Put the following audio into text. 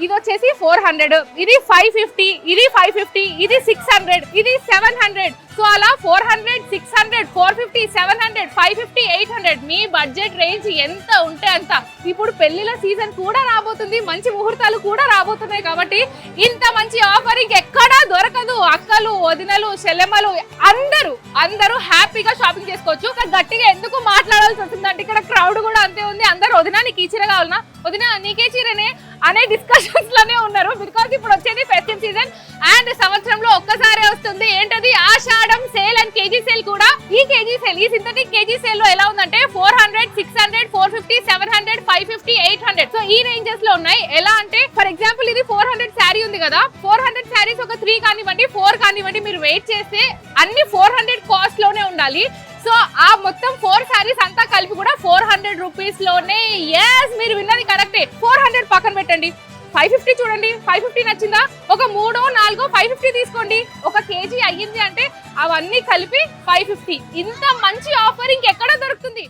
ఇది వచ్చేసి 400, ఇది 550, ఇది 550, ఇది 600, ఇది 700. సో అలా 400, 600, 450, 700, 550, 800 మీ బడ్జెట్ రేంజ్ ఎంత ఉంటే అంత. ఇప్పుడు పెళ్లిల సీజన్ కూడా రాబోతుంది, మంచి ముహూర్తాలు కూడా రాబోతున్నాయి కాబట్టి ఇంత మంచి ఆఫర్ ఇంకెక్కడా దొరకదు. అక్కలు, వదినలు, చెల్లెమ్మలు అందరూ హ్యాపీగా షాపింగ్ చేసుకోవచ్చు. గట్టిగా ఎందుకు మాట్లాడాల్సి వస్తుందంటే ఇక్కడ క్రౌడ్ కూడా అంతే ఉంది. అందరూ వదినా నీకు ఈ చీర కావాలన్నా, వదినా నీకే చీరనే అనే డిస్కషన్స్ లోనే ఉన్నారు. బికాస్ ఇప్పుడు వచ్చేది ఫెస్టివ్ సీజన్ అండ్ సంవత్సరంలో ఒక్కసారి వస్తుంది. ఏంటది? ఆషాఢం సేల్ అండ్ కేజీ సేల్ కూడా. ఈ కేజీ సేల్, ఈ సింథటిక్ కేజీ సేల్ లో ఎలా ఉందంటే 400, 600, 450, 700, 550, 800. సో ఈ రేంజెస్ లో ఉన్నాయి. ఎలా అంటే ఫర్ ఎగ్జాంపుల్ ఇది 400 శారీ ఉంది కదా, 400 శారీస్ ఒక 3 కానివ్వండి, 4 కానివ్వండి, మీరు వెయిట్ చేస్తే అన్ని 400 కాస్ట్ లోనే ఉండాలి. సో ఆ మొత్తం 4 శారీస్ అంతా కలిపి కూడా 400 రూపీస్ లోనే. ఎస్, మీరు విన్నది కరెక్టే. 400 పక్కన పెట్టండి, 550 చూడండి. 550 నచ్చిందా? ఒక 3, 4, 550 తీసుకోండి. ఒక కేజీ అయ్యింది అంటే అవన్నీ కలిపి 550. ఇంత మంచి ఆఫర్ ఇంకెక్కడ దొరుకుతుంది?